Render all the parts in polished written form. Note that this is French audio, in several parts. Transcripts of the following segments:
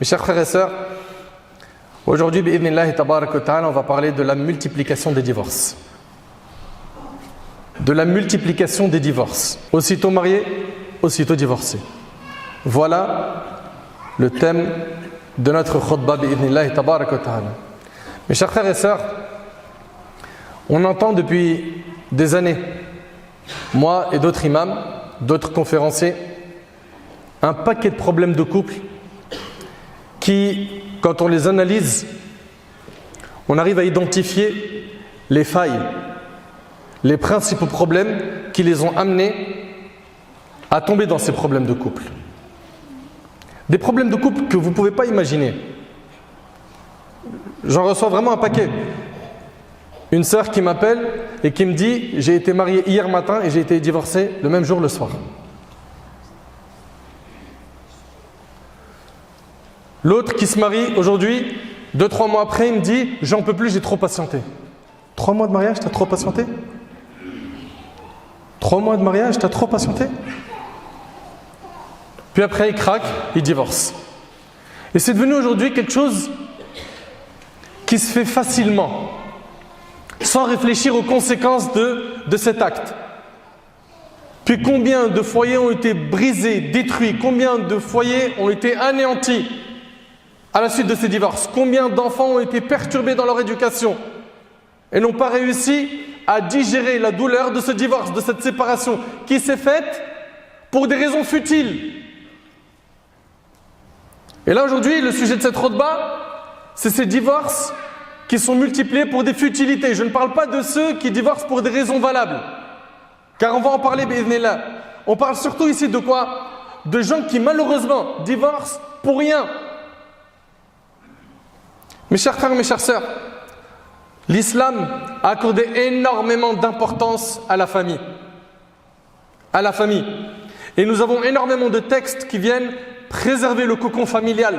Mes chers frères et sœurs, aujourd'hui, bi'idhnillahi tabarak wa ta'ala, on va parler de la multiplication des divorces. De la multiplication des divorces. Aussitôt mariés, aussitôt divorcés. Voilà le thème de notre khutbah bi'idhnillahi tabarak wa ta'ala. Mes chers frères et sœurs, on entend depuis des années, moi et d'autres imams, d'autres conférenciers, un paquet de problèmes de couple qui, quand on les analyse, on arrive à identifier les failles, les principaux problèmes qui les ont amenés à tomber dans ces problèmes de couple. Des problèmes de couple que vous ne pouvez pas imaginer. J'en reçois vraiment un paquet. Une sœur qui m'appelle et qui me dit « J'ai été mariée hier matin et j'ai été divorcée le même jour le soir ». L'autre qui se marie aujourd'hui, 2-3 mois après, il me dit « J'en peux plus, j'ai trop patienté ». 3 mois de mariage, t'as trop patienté? 3 mois de mariage, t'as trop patienté? Puis après, il craque, il divorce. Et c'est devenu aujourd'hui quelque chose qui se fait facilement, sans réfléchir aux conséquences de cet acte. Puis combien de foyers ont été brisés, détruits, combien de foyers ont été anéantis à la suite de ces divorces, combien d'enfants ont été perturbés dans leur éducation et n'ont pas réussi à digérer la douleur de ce divorce, de cette séparation qui s'est faite pour des raisons futiles. Et là aujourd'hui, le sujet de cette khutbah, c'est ces divorces qui sont multipliés pour des futilités. Je ne parle pas de ceux qui divorcent pour des raisons valables, car on va en parler, bi'idhnillah. On parle surtout ici de quoi? De gens qui malheureusement divorcent pour rien. Mes chers frères, mes chères sœurs, l'islam a accordé énormément d'importance à la famille. À la famille. Et nous avons énormément de textes qui viennent préserver le cocon familial,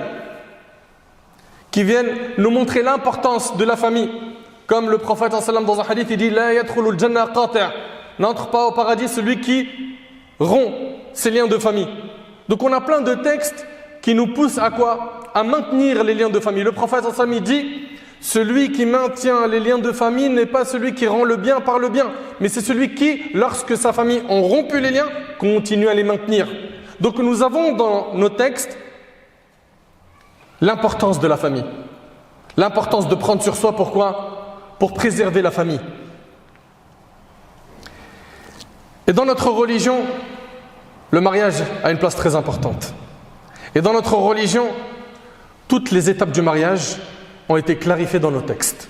qui viennent nous montrer l'importance de la famille. Comme le prophète dans un hadith, il dit « La yadkhulul jannah qati'. N'entre pas au paradis celui qui rompt ses liens de famille. » Donc on a plein de textes qui nous poussent à quoi? À maintenir les liens de famille. Le prophète il dit « Celui qui maintient les liens de famille n'est pas celui qui rend le bien par le bien, mais c'est celui qui, lorsque sa famille a rompu les liens, continue à les maintenir. » Donc nous avons dans nos textes l'importance de la famille. L'importance de prendre sur soi, pourquoi? Pour préserver la famille. Et dans notre religion, le mariage a une place très importante. Et dans notre religion, toutes les étapes du mariage ont été clarifiées dans nos textes.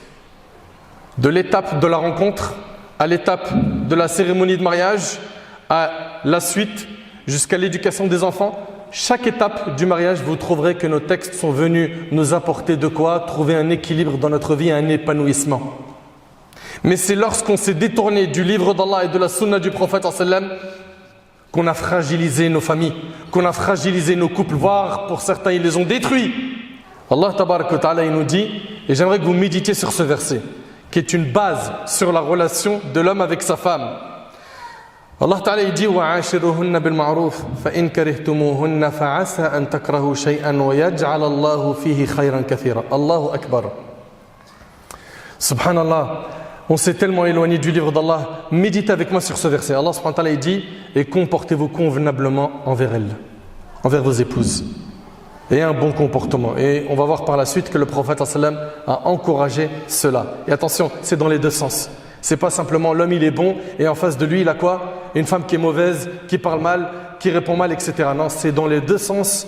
De l'étape de la rencontre, à l'étape de la cérémonie de mariage, à la suite, jusqu'à l'éducation des enfants, chaque étape du mariage, vous trouverez que nos textes sont venus nous apporter de quoi? Trouver un équilibre dans notre vie, un épanouissement. Mais c'est lorsqu'on s'est détourné du livre d'Allah et de la sunna du prophète qu'on a fragilisé nos familles, qu'on a fragilisé nos couples, voire pour certains ils les ont détruits. Allah tabarak wa ta'ala il nous dit, et j'aimerais que vous méditiez sur ce verset, qui est une base sur la relation de l'homme avec sa femme. Allah Ta'ala il dit وَعَاشِرُهُنَّ بِالْمَعْرُوفِ فَإِنْ كَرِهْتُمُوهُنَّ فَعَسَىٰ أَنْ تَكْرَهُوا شَيْئًا وَيَجْعَلَ اللَّهُ فِيهِ خَيْرًا كَثِيرًا. Allahu Akbar. Subhanallah, on s'est tellement éloigné du livre d'Allah. Méditez avec moi sur ce verset. Allah subhanahu wa ta'ala il dit et comportez-vous convenablement envers elles, envers vos épouses, et un bon comportement. Et on va voir par la suite que le prophète a encouragé cela. Et attention, c'est dans les deux sens. C'est pas simplement l'homme il est bon et en face de lui il a quoi? Une femme qui est mauvaise, qui parle mal, qui répond mal, etc. Non, c'est dans les deux sens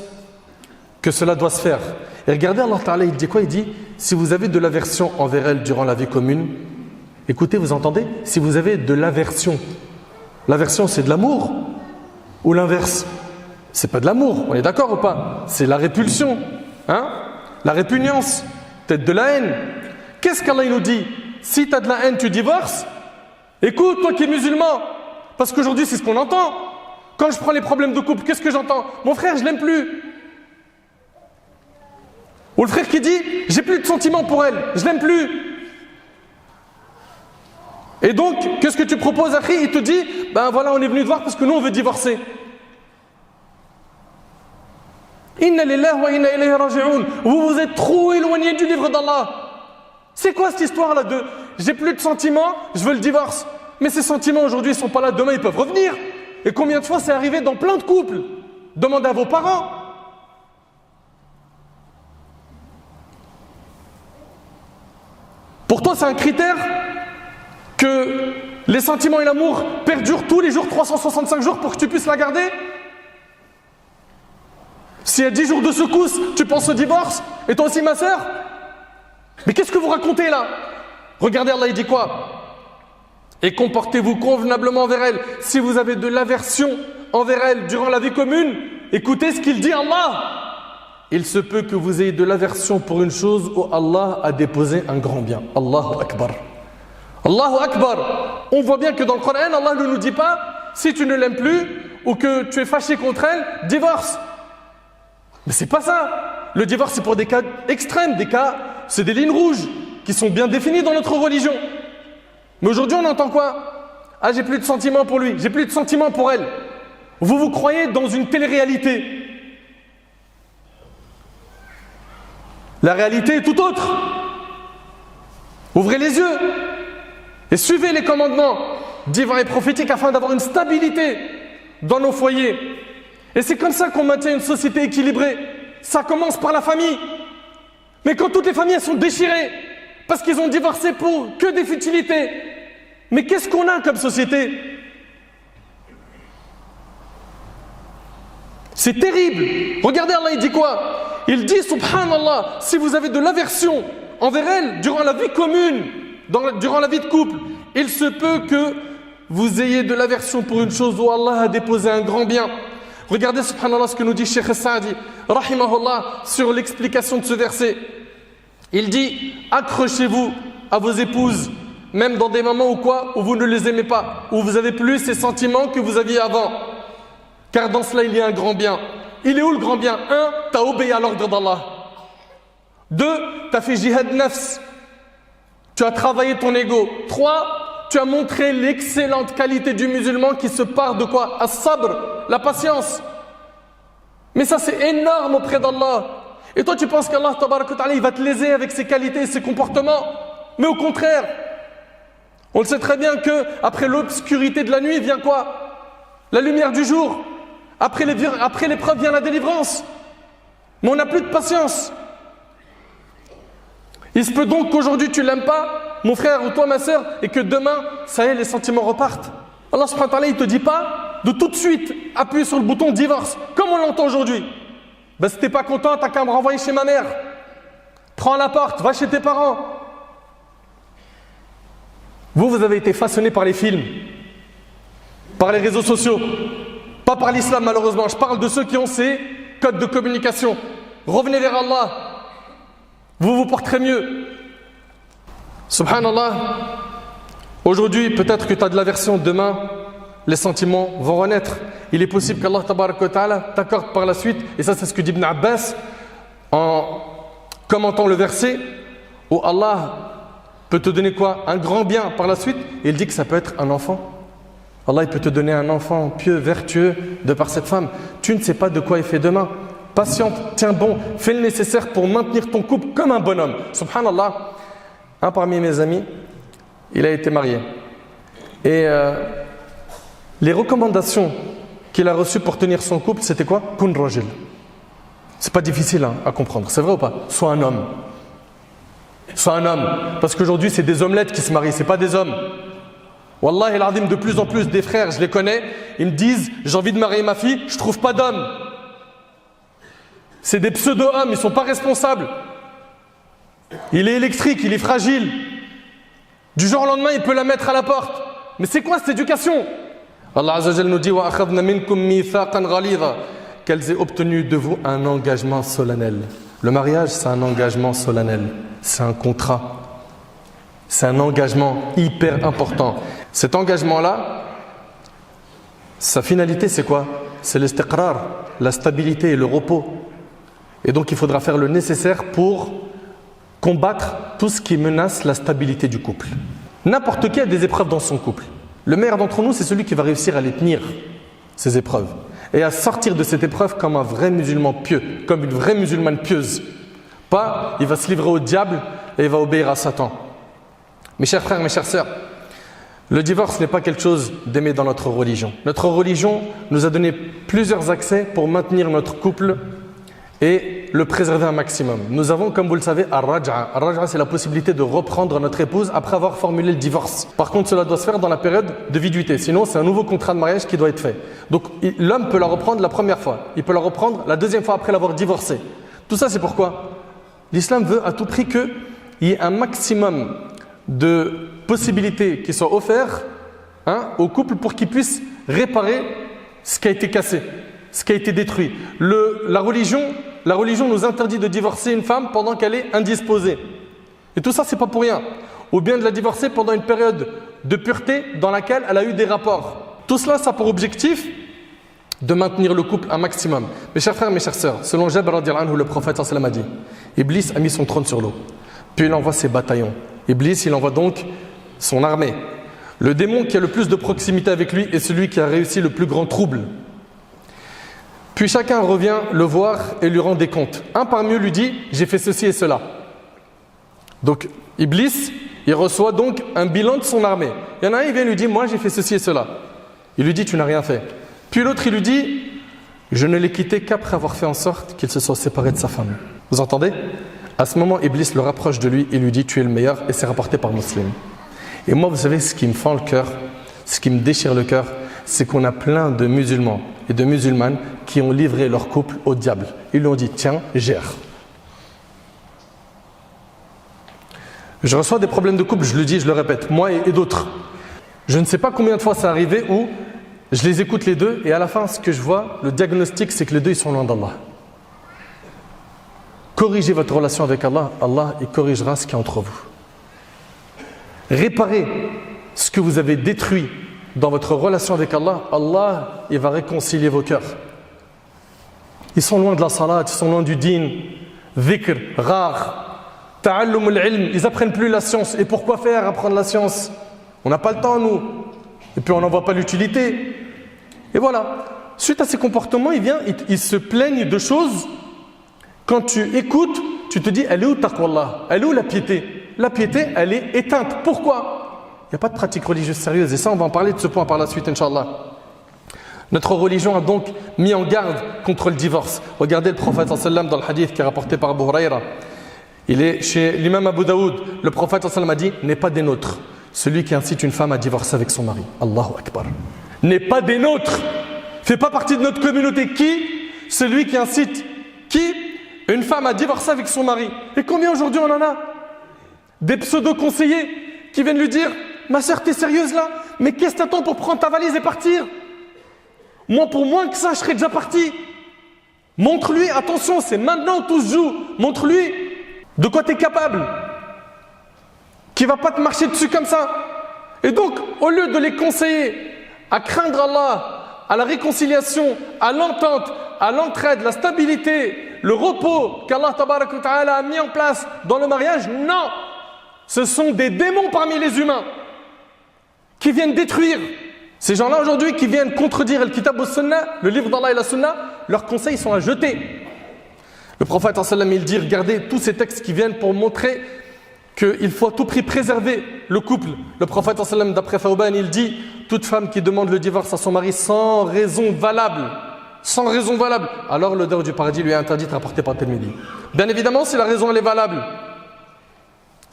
que cela doit se faire. Et regardez Allah Ta'ala, il dit quoi? Il dit si vous avez de l'aversion envers elle durant la vie commune, écoutez, vous entendez? Si vous avez de l'aversion, l'aversion c'est de l'amour ou l'inverse? C'est pas de l'amour, on est d'accord ou pas? C'est la répulsion, hein? La répugnance, peut-être de la haine. Qu'est-ce qu'Allah nous dit? Si tu as de la haine, tu divorces. Écoute, toi qui es musulman, parce qu'aujourd'hui c'est ce qu'on entend. Quand je prends les problèmes de couple, qu'est-ce que j'entends? Mon frère, je l'aime plus. Ou le frère qui dit, j'ai plus de sentiments pour elle, je l'aime plus. Et donc, qu'est-ce que tu proposes, Akhi? Il te dit, ben voilà, on est venu te voir parce que nous on veut divorcer. Inna lillahi wa inna ilayhi raji'un. Vous vous êtes trop éloigné du livre d'Allah. C'est quoi cette histoire-là de j'ai plus de sentiments, je veux le divorce. Mais ces sentiments aujourd'hui ils sont pas là, demain ils peuvent revenir. Et combien de fois c'est arrivé dans plein de couples? Demandez à vos parents. Pour toi c'est un critère que les sentiments et l'amour perdurent tous les jours, 365 jours pour que tu puisses la garder? S'il y a 10 jours de secousse, tu penses au divorce? Et toi aussi ma sœur? Mais qu'est-ce que vous racontez là? Regardez, Allah il dit quoi? Et comportez-vous convenablement envers elle. Si vous avez de l'aversion envers elle durant la vie commune, écoutez ce qu'il dit Allah. Il se peut que vous ayez de l'aversion pour une chose où Allah a déposé un grand bien. Allahu Akbar. Allahu Akbar. On voit bien que dans le Coran, Allah ne nous dit pas, si tu ne l'aimes plus ou que tu es fâché contre elle, divorce. Mais c'est pas ça. Le divorce c'est pour des cas extrêmes, des cas, c'est des lignes rouges qui sont bien définies dans notre religion. Mais aujourd'hui on entend quoi? Ah, j'ai plus de sentiments pour lui, j'ai plus de sentiments pour elle. Vous vous croyez dans une télé-réalité. La réalité est tout autre. Ouvrez les yeux et suivez les commandements divins et prophétiques afin d'avoir une stabilité dans nos foyers. Et c'est comme ça qu'on maintient une société équilibrée. Ça commence par la famille. Mais quand toutes les familles elles sont déchirées parce qu'ils ont divorcé pour que des futilités, mais qu'est-ce qu'on a comme société? C'est terrible. Regardez, Allah il dit quoi? Il dit, subhanallah, si vous avez de l'aversion envers elle durant la vie commune, durant la vie de couple, il se peut que vous ayez de l'aversion pour une chose où Allah a déposé un grand bien. Regardez, subhanallah, ce que nous dit Cheikh Saadi, rahimahullah, sur l'explication de ce verset. Il dit, accrochez-vous à vos épouses, même dans des moments où vous ne les aimez pas, où vous avez plus ces sentiments que vous aviez avant. Car dans cela, il y a un grand bien. Il est où le grand bien? 1, tu as obéi à l'ordre d'Allah. 2, tu as fait jihad nafs. Tu as travaillé ton ego. 3, tu as montré l'excellente qualité du musulman qui se part de quoi? As-sabr, la patience. Mais ça, c'est énorme auprès d'Allah. Et toi, tu penses qu'Allah, il va te léser avec ses qualités et ses comportements? Mais au contraire, on le sait très bien que après l'obscurité de la nuit vient quoi? La lumière du jour. Après l'épreuve vient la délivrance. Mais on n'a plus de patience. Il se peut donc qu'aujourd'hui tu l'aimes pas, mon frère ou toi ma soeur, et que demain, ça y est, les sentiments repartent. Allah subhanahu wa ta'ala, il ne te dit pas de tout de suite appuyer sur le bouton divorce, comme on l'entend aujourd'hui. Ben, si t'es pas content, t'as qu'à me renvoyer chez ma mère. Prends la porte, va chez tes parents. Vous avez été façonné par les films, par les réseaux sociaux, pas par l'islam malheureusement. Je parle de ceux qui ont ces codes de communication. Revenez vers Allah, vous vous porterez mieux. Subhanallah, aujourd'hui peut-être que tu as de l'aversion, demain les sentiments vont renaître. Il est possible qu'Allah t'accorde par la suite, et ça c'est ce que dit Ibn Abbas en commentant le verset, où Allah peut te donner quoi? Un grand bien par la suite. Et il dit que ça peut être un enfant. Allah il peut te donner un enfant pieux, vertueux de par cette femme. Tu ne sais pas de quoi il fait demain. Patiente, tiens bon, fais le nécessaire pour maintenir ton couple comme un bonhomme. Subhanallah, un parmi mes amis, il a été marié. Et les recommandations qu'il a reçues pour tenir son couple, c'était quoi? Kun rajul. C'est pas difficile à comprendre, c'est vrai ou pas? Sois un homme. Sois un homme. Parce qu'aujourd'hui, c'est des omelettes qui se marient, c'est pas des hommes. Wallahi al-azim, de plus en plus des frères, je les connais, ils me disent j'ai envie de marier ma fille, je trouve pas d'homme. C'est des pseudo-hommes, ils sont pas responsables. Il est électrique, il est fragile. Du jour au lendemain, il peut la mettre à la porte. Mais c'est quoi cette éducation? Allah Azza wa Jalla nous dit wa akhadna minkum mithaqan ghalidha, qu'elles aient obtenu de vous un engagement solennel. Le mariage, c'est un engagement solennel, c'est un contrat. C'est un engagement hyper important. Cet engagement-là, sa finalité, c'est quoi? C'est l'istiqrar, la stabilité et le repos. Et donc, il faudra faire le nécessaire pour combattre tout ce qui menace la stabilité du couple. N'importe qui a des épreuves dans son couple. Le meilleur d'entre nous, c'est celui qui va réussir à les tenir, ces épreuves. et à sortir de cette épreuve comme un vrai musulman pieux, comme une vraie musulmane pieuse. Pas, il va se livrer au diable et il va obéir à Satan. Mes chers frères, mes chères sœurs, le divorce n'est pas quelque chose d'aimé dans notre religion. Notre religion nous a donné plusieurs accès pour maintenir notre couple et le préserver un maximum. Nous avons, comme vous le savez, Ar-Raj'a. Ar-Raj'a, c'est la possibilité de reprendre notre épouse après avoir formulé le divorce. Par contre, cela doit se faire dans la période de viduité. Sinon, c'est un nouveau contrat de mariage qui doit être fait. Donc, l'homme peut la reprendre la première fois. Il peut la reprendre la deuxième fois après l'avoir divorcée. Tout ça, c'est pourquoi l'islam veut à tout prix qu'il y ait un maximum de possibilités qui soient offertes au couple pour qu'il puisse réparer ce qui a été cassé, ce qui a été détruit. La religion nous interdit de divorcer une femme pendant qu'elle est indisposée. Et tout ça, c'est pas pour rien. Ou bien de la divorcer pendant une période de pureté dans laquelle elle a eu des rapports. Tout cela, ça a pour objectif de maintenir le couple un maximum. Mes chers frères, mes chères sœurs, selon Jabir radhiyallahu anhu, le prophète sallallahu alayhi wa sallam a dit, Iblis a mis son trône sur l'eau. Puis il envoie ses bataillons. Iblis, il envoie donc son armée. Le démon qui a le plus de proximité avec lui est celui qui a réussi le plus grand trouble. Puis chacun revient le voir et lui rend des comptes. Un parmi eux lui dit « j'ai fait ceci et cela ». Donc Iblis, il reçoit donc un bilan de son armée. Il y en a un, il vient lui dire « moi j'ai fait ceci et cela ». Il lui dit « tu n'as rien fait ». Puis l'autre, il lui dit « je ne l'ai quitté qu'après avoir fait en sorte qu'il se soit séparé de sa femme ». Vous entendez? À ce moment, Iblis le rapproche de lui et lui dit « tu es le meilleur » et c'est rapporté par Muslim. Et moi, vous savez, ce qui me fend le cœur, ce qui me déchire le cœur, c'est qu'on a plein de musulmans et de musulmanes qui ont livré leur couple au diable. Ils lui ont dit, tiens, gère. Je reçois des problèmes de couple, je le dis, je le répète, moi et d'autres. Je ne sais pas combien de fois ça arrivé où je les écoute les deux et à la fin, ce que je vois, le diagnostic, c'est que les deux, ils sont loin d'Allah. Corrigez votre relation avec Allah, Allah, il corrigera ce qu'il y a entre vous. Réparez ce que vous avez détruit dans votre relation avec Allah, Allah, il va réconcilier vos cœurs. Ils sont loin de la salat, ils sont loin du din, dhikr, rare, ta'allum al-ilm, ils apprennent plus la science. Et pourquoi faire apprendre la science? On n'a pas le temps, nous. Et puis on n'en voit pas l'utilité. Et voilà. Suite à ces comportements, ils se plaignent de choses. Quand tu écoutes, tu te dis, elle est où taqwallah? Elle est où la piété? La piété, elle est éteinte. Pourquoi? Il n'y a pas de pratique religieuse sérieuse. Et ça, on va en parler de ce point par la suite, Inch'Allah. Notre religion a donc mis en garde contre le divorce. Regardez le prophète sallam dans le hadith qui est rapporté par Abu Huraira. Il est chez l'imam Abu Daoud. Le prophète sallam a dit, n'est pas des nôtres celui qui incite une femme à divorcer avec son mari. Allahu Akbar. N'est pas des nôtres. Fait pas partie de notre communauté. Qui? Celui qui incite une femme à divorcer avec son mari. Et combien aujourd'hui on en a? Des pseudo-conseillers qui viennent lui dire « Ma sœur, t'es sérieuse là? Mais qu'est-ce que t'attends pour prendre ta valise et partir? Moi, pour moins que ça, je serais déjà parti. Montre-lui, attention, c'est maintenant où tout se joue. Montre-lui de quoi t'es capable. Qui va pas te marcher dessus comme ça. » Et donc, au lieu de les conseiller à craindre Allah, à la réconciliation, à l'entente, à l'entraide, la stabilité, le repos qu'Allah tabaraka wa ta'ala a mis en place dans le mariage, non! Ce sont des démons parmi les humains qui viennent détruire. Ces gens-là aujourd'hui qui viennent contredire le Kitab wa Sunnah, le livre d'Allah et la Sunnah, leurs conseils sont à jeter. Le prophète sallam il dit, regardez tous ces textes qui viennent pour montrer qu'il faut à tout prix préserver le couple. Le prophète sallam d'après Thawban il dit, toute femme qui demande le divorce à son mari sans raison valable, alors l'odeur du paradis lui est interdite, rapportée par Tirmidhi. Bien évidemment, si la raison elle est valable,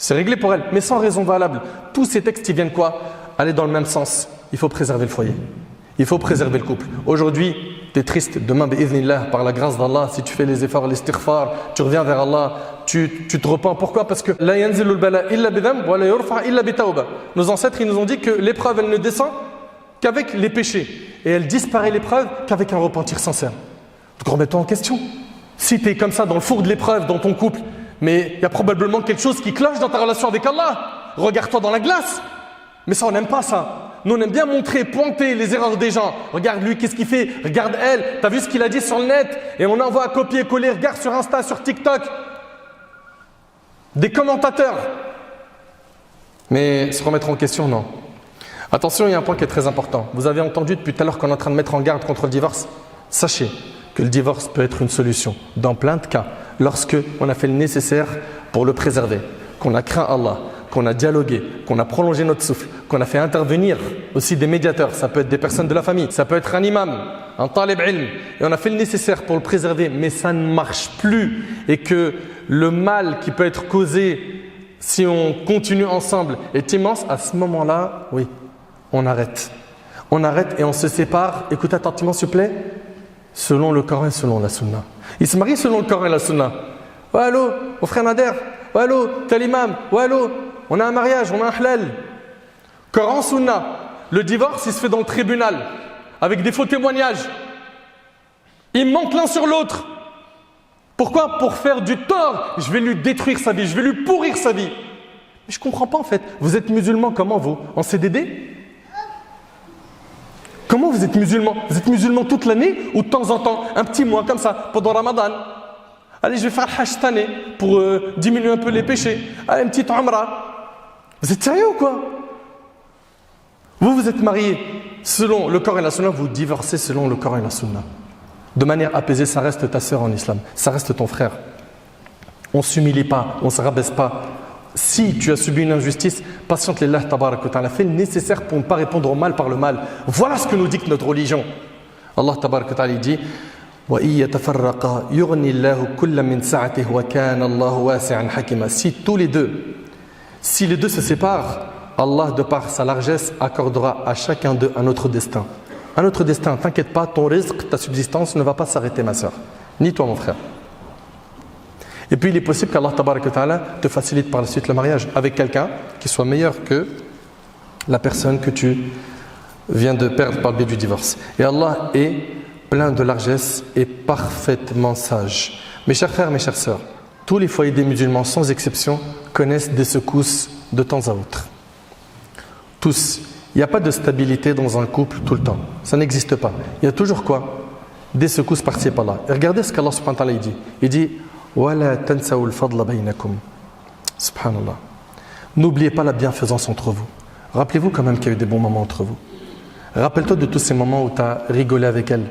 c'est réglé pour elle, mais sans raison valable. Tous ces textes qui viennent quoi? Aller dans le même sens. Il faut préserver le foyer. Il faut préserver le couple. Aujourd'hui, tu es triste. Demain, bi'idhnillah, par la grâce d'Allah, si tu fais les efforts, l'istighfar, tu reviens vers Allah, tu te repens. Pourquoi? Parce que la yanzilul bala illa bidam wa la yurfa illa bitawba. Nos ancêtres, ils nous ont dit que l'épreuve, elle ne descend qu'avec les péchés. Et elle disparaît l'épreuve qu'avec un repentir sincère. Donc remets-toi en question. Si tu es comme ça dans le four de l'épreuve, dans ton couple, mais il y a probablement quelque chose qui cloche dans ta relation avec Allah. Regarde-toi dans la glace. Mais ça, on n'aime pas ça. Nous, on aime bien montrer, pointer les erreurs des gens. Regarde lui, qu'est-ce qu'il fait? Regarde elle. T'as vu ce qu'il a dit sur le net? Et on envoie à copier-coller. Regarde sur Insta, sur TikTok. Des commentateurs. Mais se remettre en question, non. Attention, il y a un point qui est très important. Vous avez entendu depuis tout à l'heure qu'on est en train de mettre en garde contre le divorce. sachez que le divorce peut être une solution dans plein de cas, lorsque on a fait le nécessaire pour le préserver, qu'on a craint Allah, qu'on a dialogué, qu'on a prolongé notre souffle, qu'on a fait intervenir aussi des médiateurs, ça peut être des personnes de la famille, ça peut être un imam, un talib ilm, et on a fait le nécessaire pour le préserver, mais ça ne marche plus, et que le mal qui peut être causé si on continue ensemble est immense, à ce moment-là, oui, on arrête. On arrête et on se sépare, écoutez attentivement s'il vous plaît, selon le Coran et selon la Sunna. Ils se marient selon le Coran et la Sunna. Oh allô, mon frère Nader, oh allô, tel imam, oh allô, on a un mariage, on a un halal. Coran, Sunna. Le divorce, il se fait dans le tribunal, avec des faux témoignages. Ils mentent l'un sur l'autre. Pourquoi? Pour faire du tort. Je vais lui détruire sa vie, je vais lui pourrir sa vie. Mais je ne comprends pas en fait. Vous êtes musulman comment vous? En CDD? Comment vous êtes musulman? Vous êtes musulman toute l'année ou de temps en temps? Un petit mois comme ça, pendant Ramadan. Allez, je vais faire le hajj cette année pour diminuer un peu les péchés. Allez, une petite umrah. Vous êtes sérieux ou quoi? Vous êtes mariés selon le Coran et la Sunna, vous divorcez selon le Coran et la Sunna. De manière apaisée, ça reste ta sœur en islam, ça reste ton frère. On ne s'humilie pas, on ne se rabaisse pas. Si tu as subi une injustice, patiente l'Allah tabarak wa ta'ala, fais le nécessaire pour ne pas répondre au mal par le mal. Voilà ce que nous dit notre religion. Allah tabarak wa ta'ala dit si les deux se séparent, Allah de par sa largesse accordera à chacun d'eux un autre destin. Un autre destin, t'inquiète pas, ton rizq, ta subsistance ne va pas s'arrêter ma soeur, ni toi mon frère. Et puis il est possible qu'Allah tabarak wa ta'ala te facilite par la suite le mariage avec quelqu'un qui soit meilleur que la personne que tu viens de perdre par le biais du divorce. Et Allah est plein de largesse et parfaitement sage. Mes chers frères, mes chères sœurs, tous les foyers des musulmans sans exception connaissent des secousses de temps à autre. Tous. Il n'y a pas de stabilité dans un couple tout le temps. Ça n'existe pas. Il y a toujours quoi? Des secousses par-ci par-là. Et regardez ce qu'Allah subhanahu wa ta'ala dit. Il dit وَلَا تَنْسَوُا الْفَضْلَ بَيْنَكُمْ. Subhanallah. N'oubliez pas la bienfaisance entre vous. Rappelez-vous quand même qu'il y a eu des bons moments entre vous. Rappelle-toi de tous ces moments où tu as rigolé avec elle.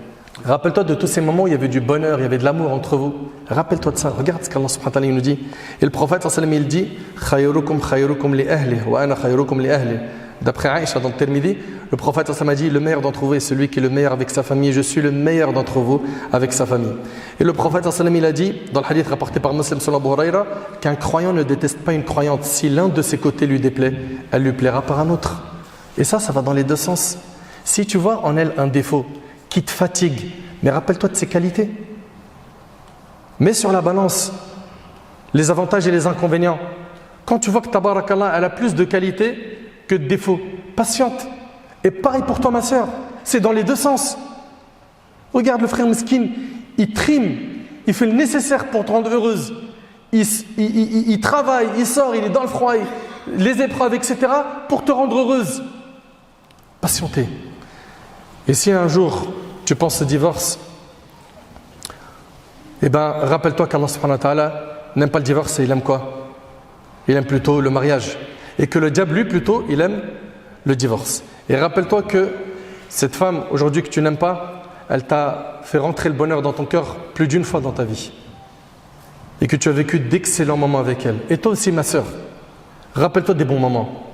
Rappelle-toi de tous ces moments où il y avait du bonheur, il y avait de l'amour entre vous. Rappelle-toi de ça. Regarde ce qu'Allah subhanahu wa ta'ala nous dit. Et le prophète sallallahu alayhi wa sallam, il dit خَيْرُكُمْ خَيْرُكُمْ لِأَهْلِهِ وَأَنَا خَيْرُكُمْ لِأَهْلِهِ. D'après Aïcha dans le Tirmidhi, le prophète sallallahu alayhi wa sallam a dit le meilleur d'entre vous est celui qui est le meilleur avec sa famille. Je suis le meilleur d'entre vous avec sa famille. Et le prophète sallallahu alayhi wa sallam, il a dit dans le hadith rapporté par Muslim selon Abu Huraira qu'un croyant ne déteste pas une croyante. Si l'un de ses côtés lui déplaît, elle lui plaira par un autre. Et ça va dans les deux sens. Si tu vois en elle un défaut qui te fatigue, mais rappelle-toi de ses qualités. Mets sur la balance les avantages et les inconvénients. Quand tu vois que tabarakallah, elle a plus de qualités que de défauts, patiente. Et pareil pour toi ma soeur, c'est dans les deux sens. Regarde le frère mesquine, il trime, il fait le nécessaire pour te rendre heureuse. Il travaille, il sort, il est dans le froid, les épreuves, etc. pour te rendre heureuse. Patientez. Et si un jour tu penses au divorce, eh bien rappelle-toi qu'Allah subhanahu wa ta'ala n'aime pas le divorce et il aime quoi? Il aime plutôt le mariage. Et que le diable, lui, plutôt, il aime le divorce. Et rappelle-toi que cette femme, aujourd'hui, que tu n'aimes pas, elle t'a fait rentrer le bonheur dans ton cœur plus d'une fois dans ta vie. Et que tu as vécu d'excellents moments avec elle. Et toi aussi, ma sœur, rappelle-toi des bons moments.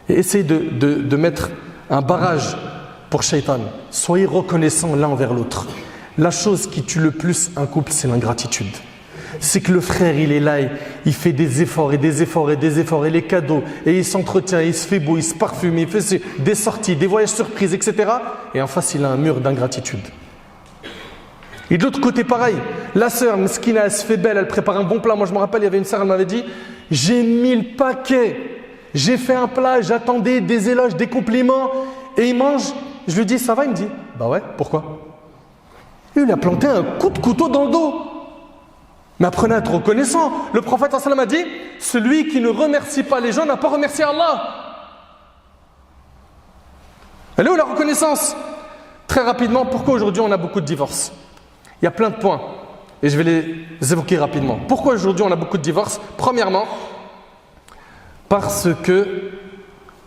Et essaye de mettre un barrage pour Shaitan. Soyez reconnaissants l'un envers l'autre. La chose qui tue le plus un couple, c'est l'ingratitude. C'est que le frère, il est là, il fait des efforts et des efforts et des efforts et les cadeaux, et il s'entretient, il se fait beau, il se parfume, il fait des sorties, des voyages surprises, etc. Et en face, il a un mur d'ingratitude. Et de l'autre côté, pareil, la sœur, Meskina, elle se fait belle, elle prépare un bon plat. Moi, je me rappelle, il y avait une sœur, elle m'avait dit « J'ai mis le paquet, j'ai fait un plat, j'attendais des éloges, des compliments, et il mange. » Je lui dis « Ça va ?» Il me dit « Bah ouais, pourquoi ?» Il a planté un coup de couteau dans le dos. Mais apprenez à être reconnaissant. Le prophète sallallahu alayhi wa sallam a dit celui qui ne remercie pas les gens n'a pas remercié Allah. Elle est où la reconnaissance? Très rapidement, pourquoi aujourd'hui on a beaucoup de divorces? Il y a plein de points et je vais les évoquer rapidement. Pourquoi aujourd'hui on a beaucoup de divorces? Premièrement, parce que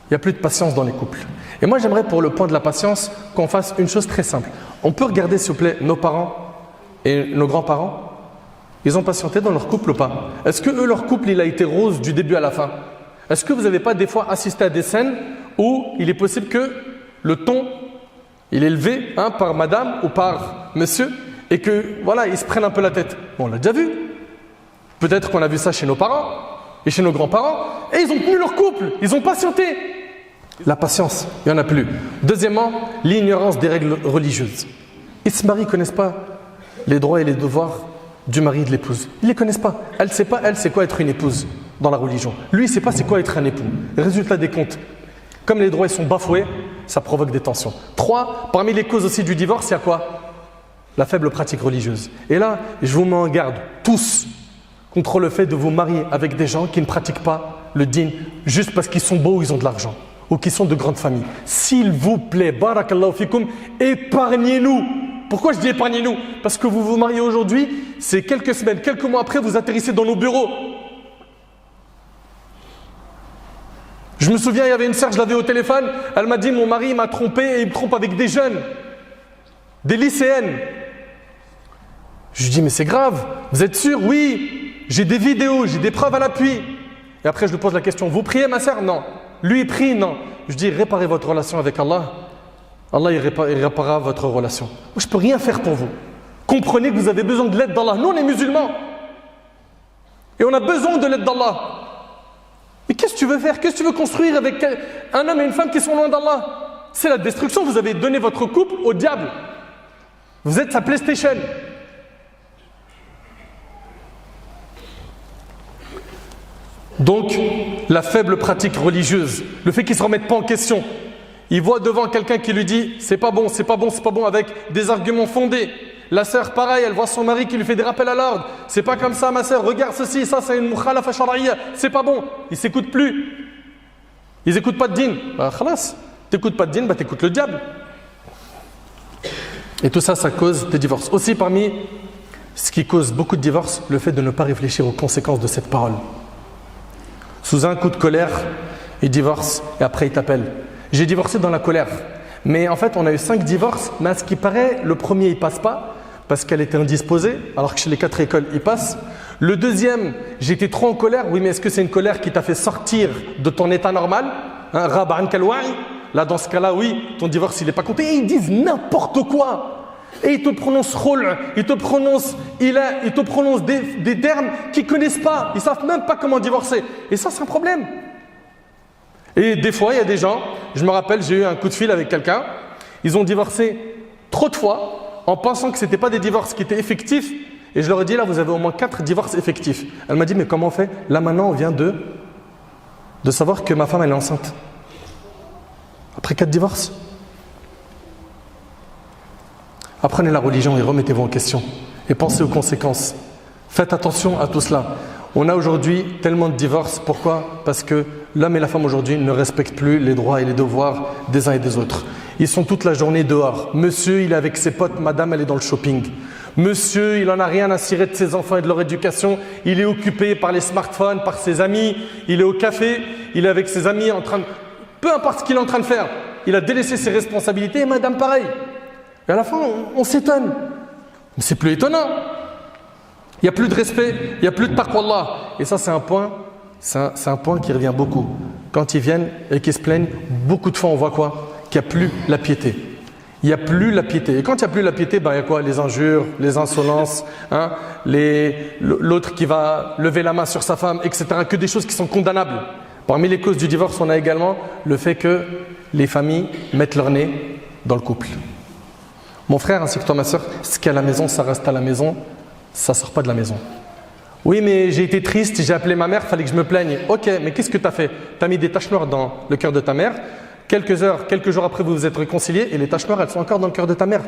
il n'y a plus de patience dans les couples. Et moi, j'aimerais pour le point de la patience qu'on fasse une chose très simple. On peut regarder, s'il vous plaît, nos parents et nos grands-parents. Ils ont patienté dans leur couple ou pas? Est-ce que eux, leur couple, il a été rose du début à la fin? Est-ce que vous n'avez pas des fois assisté à des scènes où il est possible que le ton, il est élevé par madame ou par monsieur et que voilà, ils se prennent un peu la tête? Bon, on l'a déjà vu. Peut-être qu'on a vu ça chez nos parents et chez nos grands-parents et ils ont tenu leur couple, ils ont patienté. La patience, il n'y en a plus. Deuxièmement, l'ignorance des règles religieuses. Ils se marient, ils ne connaissent pas les droits et les devoirs du mari et de l'épouse. Ils ne les connaissent pas. Elle ne sait pas, elle, c'est quoi être une épouse dans la religion. Lui, il ne sait pas c'est quoi être un époux. Résultat des comptes. Comme les droits ils sont bafoués, ça provoque des tensions. 3, parmi les causes aussi du divorce, il y a quoi? La faible pratique religieuse. Et là, je vous mets en garde, tous, contre le fait de vous marier avec des gens qui ne pratiquent pas le dîn juste parce qu'ils sont beaux ou ils ont de l'argent, ou qui sont de grandes familles. S'il vous plaît, barakallahu fikoum, épargnez-nous. Pourquoi je dis épargnez-nous? Parce que vous vous mariez aujourd'hui, c'est quelques semaines, quelques mois après, vous atterrissez dans nos bureaux. Je me souviens, il y avait une sœur, je l'avais au téléphone, elle m'a dit, mon mari m'a trompé et il me trompe avec des jeunes, des lycéennes. Je lui dis, mais c'est grave, vous êtes sûr? Oui, j'ai des vidéos, j'ai des preuves à l'appui. Et après, je lui pose la question, vous priez ma sœur? Non. Lui, il prie? Non. Je dis, réparez votre relation avec Allah. Allah, il réparera votre relation. Moi, je ne peux rien faire pour vous. Comprenez que vous avez besoin de l'aide d'Allah. Nous, on est musulmans. Et on a besoin de l'aide d'Allah. Mais qu'est-ce que tu veux faire? Qu'est-ce que tu veux construire avec un homme et une femme qui sont loin d'Allah? C'est la destruction. Vous avez donné votre couple au diable. Vous êtes sa PlayStation. Donc, la faible pratique religieuse, le fait qu'ils ne se remettent pas en question. Il voit devant quelqu'un qui lui dit « c'est pas bon, c'est pas bon, c'est pas bon » avec des arguments fondés. La sœur, pareil, elle voit son mari qui lui fait des rappels à l'ordre. « C'est pas comme ça ma sœur, regarde ceci, ça c'est une mukhalafa shar'iyya, c'est pas bon. » Ils ne s'écoutent plus. Ils n'écoutent pas de dîn. Bah khalas, t'écoutes pas de dîn, bah t'écoutes le diable. Et tout ça, ça cause des divorces. Aussi parmi ce qui cause beaucoup de divorces, le fait de ne pas réfléchir aux conséquences de cette parole. Sous un coup de colère, il divorce et après il t'appelle. J'ai divorcé dans la colère. Mais en fait, on a eu 5 divorces, mais à ce qui paraît, le premier, il passe pas parce qu'elle était indisposée, alors que chez les 4 écoles, il passe. Le deuxième, j'étais trop en colère. Oui, mais est-ce que c'est une colère qui t'a fait sortir de ton état normal? Rab'an kalwa'i. Là, dans ce cas-là, oui, ton divorce, il n'est pas compté. Et ils disent n'importe quoi. Et ils te prononcent khul', ils te prononcent ila, ils te prononcent des termes qu'ils ne connaissent pas. Ils ne savent même pas comment divorcer. Et ça, c'est un problème. Et des fois, il y a des gens, je me rappelle, j'ai eu un coup de fil avec quelqu'un, ils ont divorcé trop de fois en pensant que ce n'étaient pas des divorces qui étaient effectifs. Et je leur ai dit, là, vous avez au moins 4 divorces effectifs. Elle m'a dit, mais comment on fait? Là, maintenant, on vient de savoir que ma femme, elle est enceinte. Après 4 divorces. Apprenez la religion et remettez-vous en question. Et pensez aux conséquences. Faites attention à tout cela. On a aujourd'hui tellement de divorces. Pourquoi? Parce que l'homme et la femme aujourd'hui ne respectent plus les droits et les devoirs des uns et des autres. Ils sont toute la journée dehors. Monsieur, il est avec ses potes. Madame, elle est dans le shopping. Monsieur, il n'en a rien à cirer de ses enfants et de leur éducation. Il est occupé par les smartphones, par ses amis. Il est au café. Il est avec ses amis en train de... Peu importe ce qu'il est en train de faire. Il a délaissé ses responsabilités et madame, pareil. Et à la fin, on s'étonne. Mais c'est plus étonnant. Il n'y a plus de respect, il n'y a plus de taqwallah. Et ça, c'est un point qui revient beaucoup. Quand ils viennent et qu'ils se plaignent, beaucoup de fois, on voit quoi? Qu'il n'y a plus la piété. Il n'y a plus la piété. Et quand il n'y a plus la piété, ben, il y a quoi? Les injures, les insolences, l'autre qui va lever la main sur sa femme, etc. Que des choses qui sont condamnables. Parmi les causes du divorce, on a également le fait que les familles mettent leur nez dans le couple. Mon frère ainsi que toi, ma soeur, ce qui est à la maison, ça reste à la maison. Ça ne sort pas de la maison. Oui, mais j'ai été triste, j'ai appelé ma mère, il fallait que je me plaigne. Ok, mais qu'est-ce que tu as fait? Tu as mis des taches noires dans le cœur de ta mère. Quelques jours après, vous vous êtes réconciliés et les taches noires, elles sont encore dans le cœur de ta mère.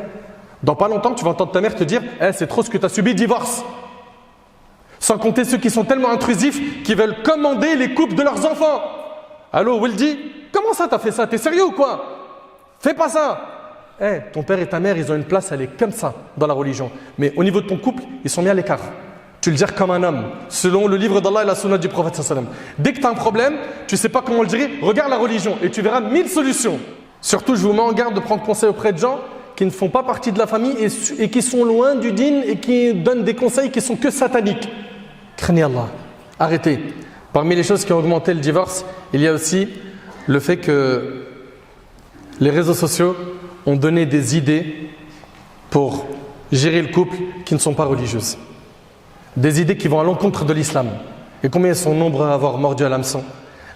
Dans pas longtemps, tu vas entendre ta mère te dire c'est trop ce que tu as subi, divorce. Sans compter ceux qui sont tellement intrusifs qui veulent commander les couples de leurs enfants. Allô, Wildy, comment ça t'as fait ça? T'es sérieux ou quoi? Fais pas ça. Ton père et ta mère, ils ont une place, elle est comme ça dans la religion. Mais au niveau de ton couple, ils sont mis à l'écart. Tu le gères comme un homme, selon le livre d'Allah et la sunna du prophète sallam. Dès que tu as un problème, tu ne sais pas comment le gérer, regarde la religion et tu verras 1000 solutions. Surtout, je vous mets en garde de prendre conseil auprès de gens qui ne font pas partie de la famille et qui sont loin du dîn et qui donnent des conseils qui sont que sataniques. Craignez Allah. Arrêtez. Parmi les choses qui ont augmenté le divorce, il y a aussi le fait que les réseaux sociaux ont donné des idées pour gérer le couple qui ne sont pas religieuses. Des idées qui vont à l'encontre de l'islam. Et combien ils sont nombreux à avoir mordu à l'hameçon,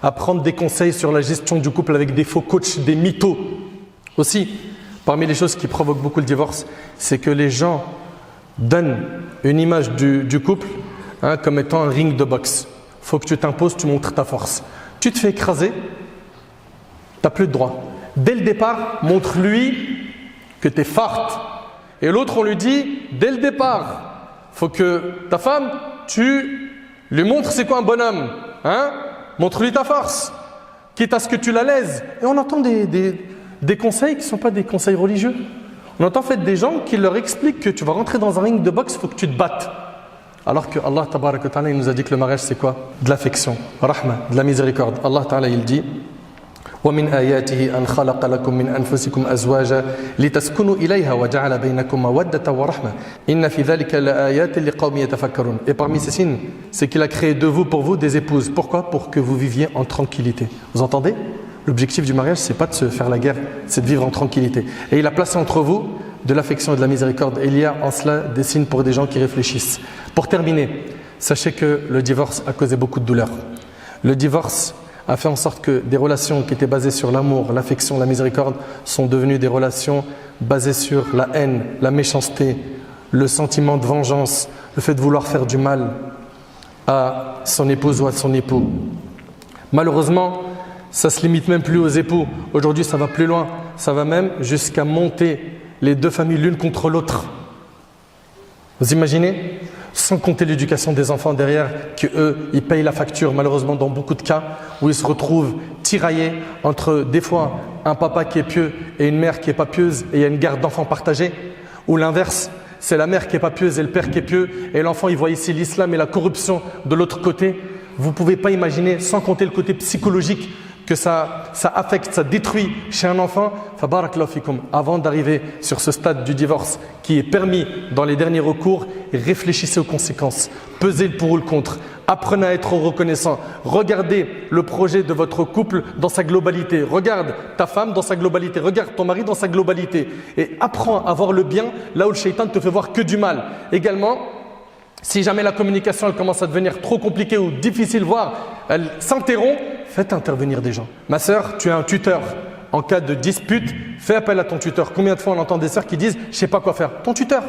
à prendre des conseils sur la gestion du couple avec des faux coachs, des mythos. Aussi, parmi les choses qui provoquent beaucoup le divorce, c'est que les gens donnent une image du couple comme étant un ring de boxe. Il faut que tu t'imposes, tu montres ta force. Tu te fais écraser, tu n'as plus de droit. Dès le départ, montre-lui que tu es forte. Et l'autre, on lui dit, dès le départ, il faut que ta femme, tu lui montres c'est quoi un bonhomme. Montre-lui ta force, quitte à ce que tu la lèses. Et on entend des conseils qui ne sont pas des conseils religieux. On entend en fait des gens qui leur expliquent que tu vas rentrer dans un ring de boxe, il faut que tu te battes. Alors que Allah tabaraka wa ta'ala, il nous a dit que le mariage c'est quoi? De l'affection, rahma, de la miséricorde. Allah ta'ala il dit وَمِنْ آيَاتِهِ أَنْ خَلَقَ لَكُم مِّنْ أَنفُسِكُمْ أَزْوَاجًا لِتَسْكُنُوا إِلَيْهَا وَجَعَلَ بَيْنَكُم مَّوَدَّةً وَرَحْمَةً إِنَّ فِي ذَلِكَ لَآيَاتٍ لِقَوْمٍ يَتَفَكَّرُونَ. Et parmi ces signes, c'est qu'il a créé de vous pour vous des épouses. Pourquoi? Pour que vous viviez en tranquillité. Vous entendez? L'objectif du mariage, c'est pas de se faire la guerre, c'est de vivre en tranquillité. Et il a placé entre vous de l'affection et de la miséricorde. Et il y a en cela des signes pour des gens qui réfléchissent. Pour terminer, sachez que le divorce a causé beaucoup de douleur. Le divorce a fait en sorte que des relations qui étaient basées sur l'amour, l'affection, la miséricorde sont devenues des relations basées sur la haine, la méchanceté, le sentiment de vengeance, le fait de vouloir faire du mal à son épouse ou à son époux. Malheureusement, ça ne se limite même plus aux époux. Aujourd'hui, ça va plus loin. Ça va même jusqu'à monter les deux familles l'une contre l'autre. Vous imaginez? Sans compter l'éducation des enfants derrière, qu'eux, ils payent la facture, malheureusement, dans beaucoup de cas, où ils se retrouvent tiraillés entre, des fois, un papa qui est pieux et une mère qui n'est pas pieuse, et il y a une garde d'enfants partagée, ou l'inverse, c'est la mère qui n'est pas pieuse et le père qui est pieux, et l'enfant, il voit ici l'islam et la corruption de l'autre côté. Vous ne pouvez pas imaginer, sans compter le côté psychologique, que ça affecte, ça détruit chez un enfant. Fabarakallahu fikum. Avant d'arriver sur ce stade du divorce qui est permis dans les derniers recours, réfléchissez aux conséquences, pesez le pour ou le contre, apprenez à être reconnaissant, regardez le projet de votre couple dans sa globalité, regarde ta femme dans sa globalité, regarde ton mari dans sa globalité et apprends à voir le bien là où le shaitan ne te fait voir que du mal. Également, si jamais la communication elle commence à devenir trop compliquée ou difficile, voire elle s'interrompt, faites intervenir des gens. Ma sœur, tu es un tuteur. En cas de dispute, fais appel à ton tuteur. Combien de fois on entend des sœurs qui disent « je ne sais pas quoi faire ». Ton tuteur.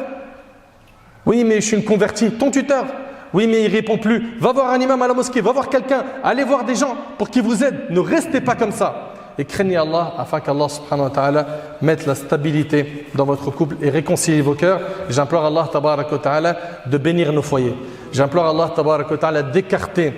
Oui, mais je suis une convertie. Ton tuteur. Oui, mais il ne répond plus. Va voir un imam à la mosquée, va voir quelqu'un. Allez voir des gens pour qu'ils vous aident. Ne restez pas comme ça. Et craignez Allah afin qu'Allah subhanahu wa ta'ala mette la stabilité dans votre couple et réconcilie vos cœurs. J'implore Allah tabaraka wa ta'ala de bénir nos foyers. J'implore Allah tabaraka wa ta'ala d'écarter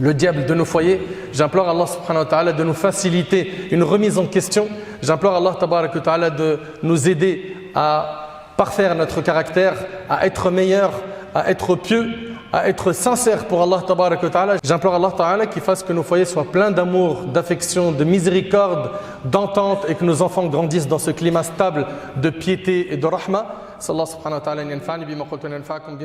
le diable de nos foyers. J'implore Allah subhanahu wa ta'ala de nous faciliter une remise en question. J'implore Allah tabaraka wa ta'ala de nous aider à parfaire notre caractère, à être meilleur, à être pieux, à être sincère pour Allah tabaraka wa ta'ala. J'implore Allah ta'ala qu'il fasse que nos foyers soient pleins d'amour, d'affection, de miséricorde, d'entente et que nos enfants grandissent dans ce climat stable de piété et de rahma. Sallallahu subhanahu wa ta'ala yanfa'ni bima qultu yanfa'akum